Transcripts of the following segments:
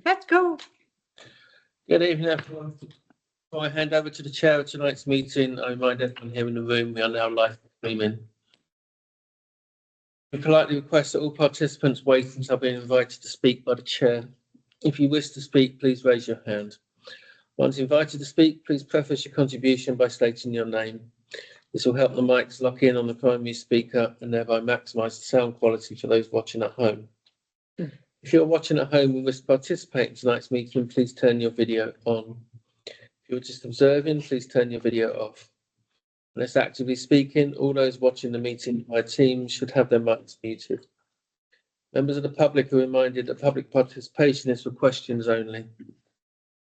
Let's go. Good evening, everyone. Before I hand over to the chair of tonight's meeting, I remind everyone here in the room we are now live streaming. We politely request that all participants wait until being invited to speak by the chair. If you wish to speak, please raise your hand. Once invited to speak, please preface your contribution by stating your name. This will help the mics lock in on the primary speaker and thereby maximise the sound quality for those watching at home. If you're watching at home and wish to participate in tonight's meeting, please turn your video on. If you're just observing, please turn your video off. Unless actively speaking, all those watching the meeting by Teams should have their mics muted. Members of the public are reminded that public participation is for questions only.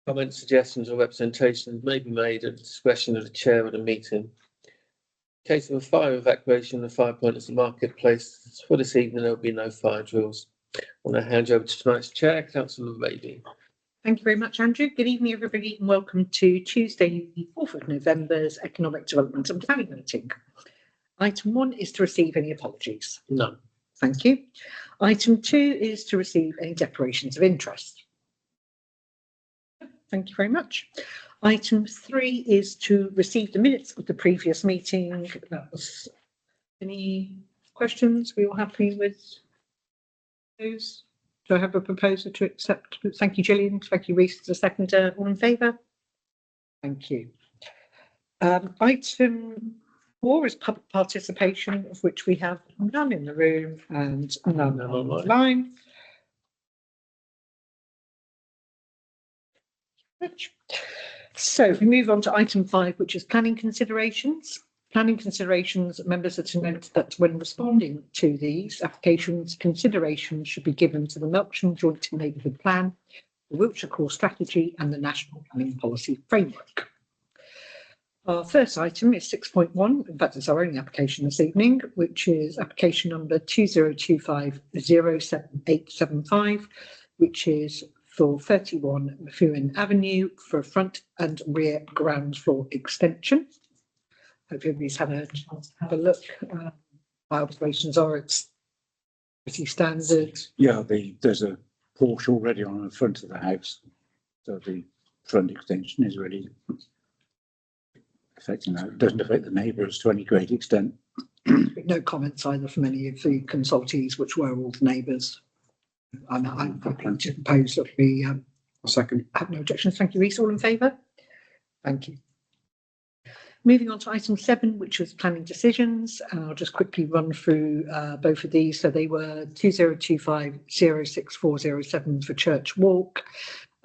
Comments, suggestions or representations may be made at the discretion of the chair of the meeting. In case of a fire evacuation, the fire point is the marketplace. For this evening, there will be no fire drills. I'm going to hand you over to tonight's chair, Councillor Raby. Thank you very much, Andrew. Good evening, everybody, and welcome to Tuesday, the 4th of November's Economic Development and Planning meeting. Item 1 is to receive any apologies. None. Thank you. Item 2 is to receive any declarations of interest. Thank you very much. Item 3 is to receive the minutes of the previous meeting. Any questions? Are we all happy with those? Do I have a proposal to accept? Thank you, Gillian. Thank you, Reese, as a seconder. All in favour? Thank you. Item 4 is public participation, of which we have none in the room and none online. So we move on to item 5, which is planning considerations. Planning considerations, members are to note that when responding to these applications, consideration should be given to the Melksham Joint Neighbourhood Plan, the Wiltshire Core Strategy and the National Planning Policy Framework. Our first item is 6.1, in fact it's our only application this evening, which is application number 2025-07875, which is for 31 Methuen Avenue for a front and rear ground floor extension. Hope everybody's had a chance to have a look. My observations are it's pretty standard. Yeah, there's a porch already on the front of the house, so the front extension is really affecting that. It doesn't affect the neighbours to any great extent. No comments either from any of the consultees, which were all the neighbours. I'm happy to propose that we second. Have no objections. Thank you, Reese. All in favour? Thank you. Moving on to item 7, which was planning decisions, and I'll just quickly run through both of these. So they were 2025-06407 for Church Walk.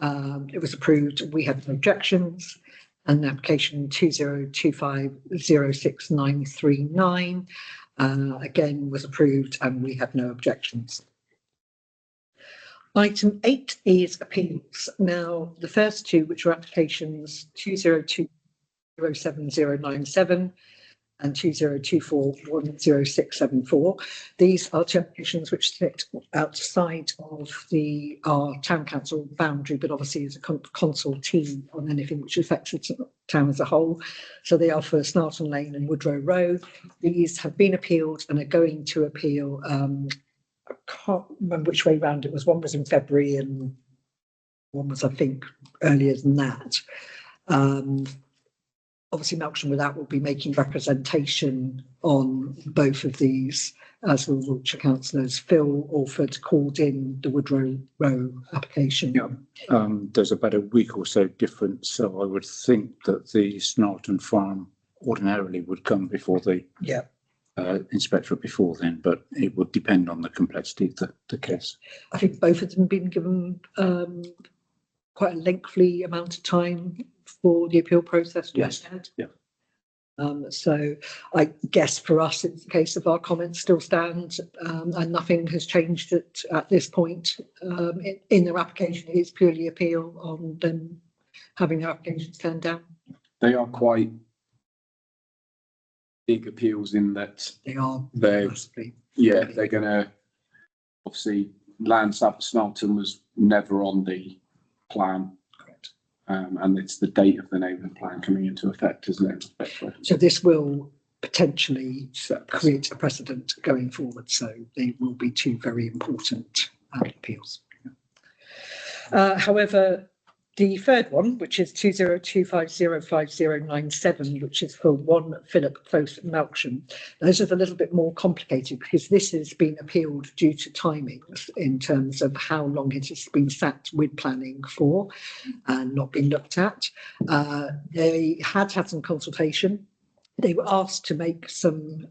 It was approved. We had no objections. And application 2025-06939 again was approved, and we had no objections. Item 8 is appeals. Now, the first two, which were applications 202-07097 and 2024-10674. These are two applications which sit outside of our town council boundary, but obviously as a consultee on anything which affects the town as a whole. So they are for Snarton Lane and Woodrow Road. These have been appealed and are going to appeal. I can't remember which way round it was. One was in February and one was, I think, earlier than that. Obviously, Melksham Without will be making representation on both of these, as will Wiltshire councillors. Phil Alford called in the Woodrow Row application. Yeah, there's about a week or so difference, so I would think that the Snarton Farm ordinarily would come before the inspectorate before then, but it would depend on the complexity of the case. I think both of them have been given quite a lengthy amount of time for the appeal process. Yes. Yeah. So I guess for us, it's the case of our comments still stand, and nothing has changed at this point. In their application, it is purely appeal on them having their applications turned down. They are quite big appeals in that they're going to obviously land south of Snarton was never on the plan. And it's the date of the neighbourhood plan coming into effect, isn't it? So this will potentially create a precedent going forward. So they will be two very important appeals. However, the third one, which is 2025050997, which is for 1 Philip Close, Melksham, those are a little bit more complicated because this has been appealed due to timings in terms of how long it has been sat with planning for and not been looked at. They had some consultation. They were asked to make some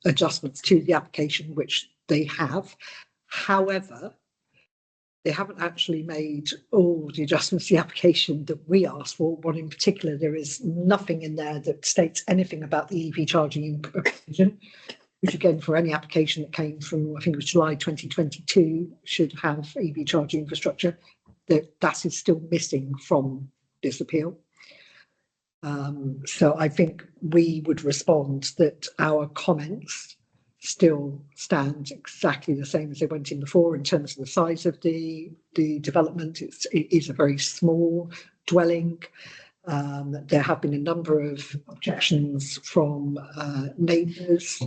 adjustments to the application, which they have. However, they haven't actually made all the adjustments to the application that we asked for. One in particular, there is nothing in there that states anything about the EV charging provision, which again, for any application that came from, I think it was July 2022, should have EV charging infrastructure. That is still missing from this appeal. So I think we would respond that our comments still stand exactly the same as they went in before in terms of the size of the development. It is a very small dwelling. There have been a number of objections from neighbours.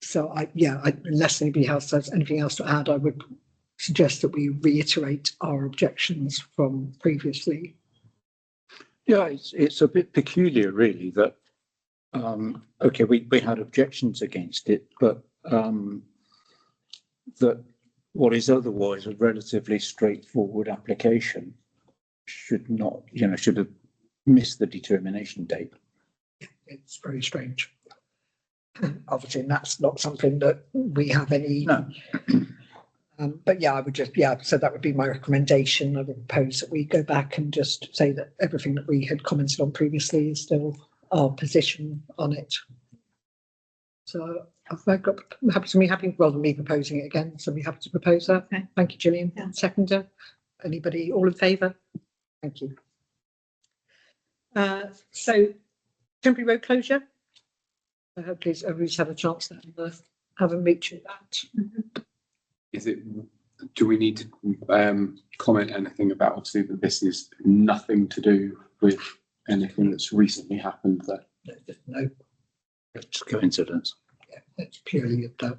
So unless anybody else has anything else to add, I would suggest that we reiterate our objections from previously. Yeah, it's a bit peculiar, really, that okay, we had objections against it, but that what is otherwise a relatively straightforward application should not, should have missed the determination date. It's very strange. Obviously, and that's not something that we have any. No. But yeah, I would just, so that would be my recommendation. I would propose that we go back and just say that everything that we had commented on previously is still our position on it. So I've got happy rather than me proposing it again. So we have to propose that. Okay. Thank you, Gillian. Yeah. Seconder. Anybody all in favour? Thank you. So temporary road closure. Hopefully everybody's had a chance to have a meet with that. Do we need to comment anything about, obviously, that this is nothing to do with anything that's recently happened there? No, It's coincidence. yeah, it's purely that.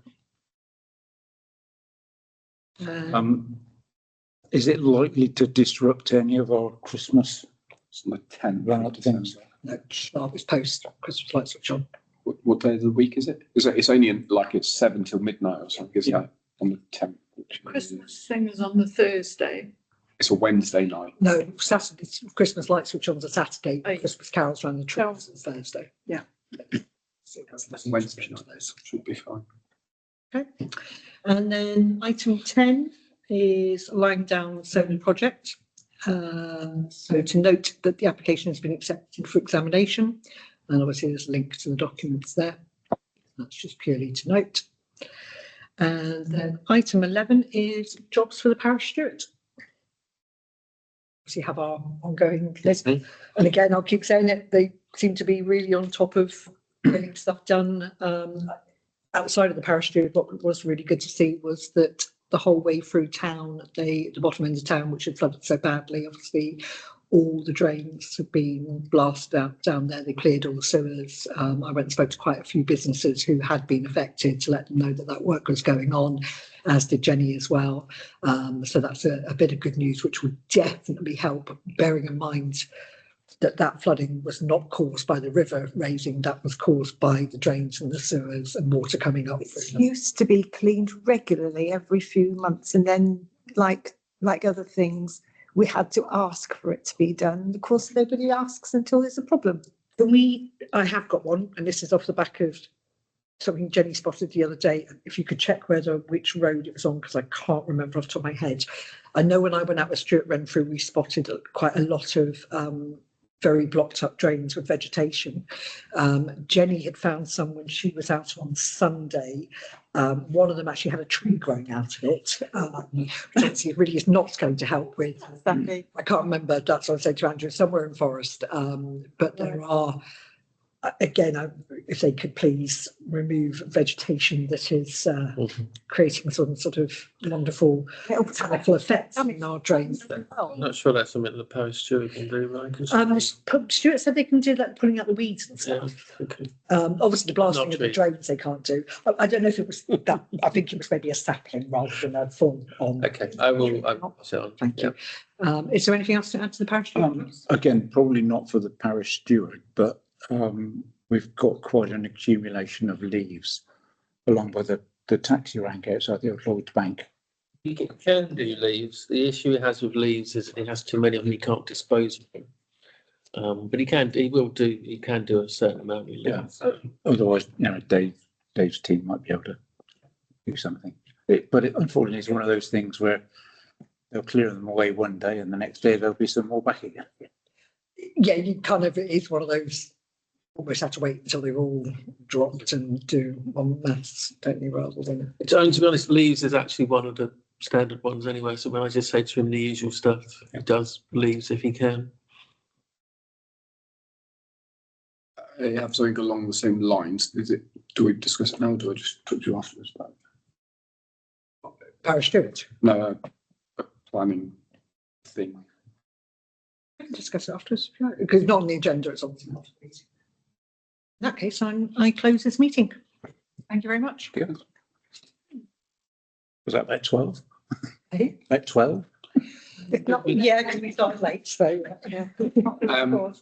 Is it likely to disrupt any of our Christmas? It's on the 10th. Right, of December. No, it's post Christmas light switch on. What day of the week is it? It's only it's 7 till midnight or something, isn't it? On the 10th. Christmas thing is on the Thursday. It's a Wednesday night. No, Saturday. Christmas light switch on a Saturday. Oh, yeah. Christmas carols around the tree on Thursday. Yeah. So That's Wednesday night. Should be fine. Okay. And then item 10 is lying down solar project. So to note that the application has been accepted for examination, and obviously there's a link to the documents there. That's just purely to note. And then item 11 is jobs for the parish steward. We have our ongoing list. And again, I'll keep saying it, they seem to be really on top of getting stuff done outside of the parish steward. What was really good to see was that the whole way through town, the bottom end of town, which had flooded so badly, obviously all the drains have been blasted out down there. They cleared all the sewers. I went and spoke to quite a few businesses who had been affected to let them know that work was going on, as did Jenny as well. So that's a bit of good news, which would definitely help, bearing in mind that flooding was not caused by the river raising, that was caused by the drains and the sewers and water coming up. It used to be cleaned regularly every few months, and then like other things, we had to ask for it to be done. And of course, nobody asks until there's a problem. I have got one, and this is off the back of something Jenny spotted the other day. If you could check which road it was on, because I can't remember off the top of my head. I know when I went out with Stuart Renfrew, we spotted quite a lot of very blocked up drains with vegetation. Jenny had found some when she was out on Sunday. One of them actually had a tree growing out of it, which obviously it really is not going to help with. I can't remember, that's what I said to Andrew, somewhere in Forest. But there are if they could please remove vegetation that is creating some sort of wonderful botanical effects in our drains. I'm not sure that's something the parish steward can do, right? Stuart said they can do that, pulling out the weeds and Yeah, stuff. okay. Obviously, the blasting Not of the trees. drains they can't do. I don't know if it was that. I think it was maybe a sapling rather than a full on. Okay, I'll pass it on. Thank Yeah. you. Is there anything else to add to the parish steward? Again, probably not for the parish steward, but we've got quite an accumulation of leaves along by the taxi rank outside the old Lloyd's Bank. You can do leaves. The issue he has with leaves is he has too many of them, he can't dispose of them. But he can do a certain amount of leaves. Otherwise, Dave's team might be able to do something. But unfortunately, it's one of those things where they'll clear them away one day and the next day there'll be some more back again. Yeah, you kind of, it's one of those, almost have to wait until they've all dropped and do en masse, don't you, rather than. To be honest, leaves is actually one of the standard ones anyway. So when I just say to him the usual stuff, he does leaves if he can. I have something along the same lines. Do we discuss it now or do I just talk to you afterwards about it? Parish steward. No, a planning thing. We can discuss it afterwards, if you like, because not on the agenda, it's on the meeting. In that case, I close this meeting. Thank you very much. Was that about 12? Eh? About 12? Yeah, because we started late, so. Yeah. Um,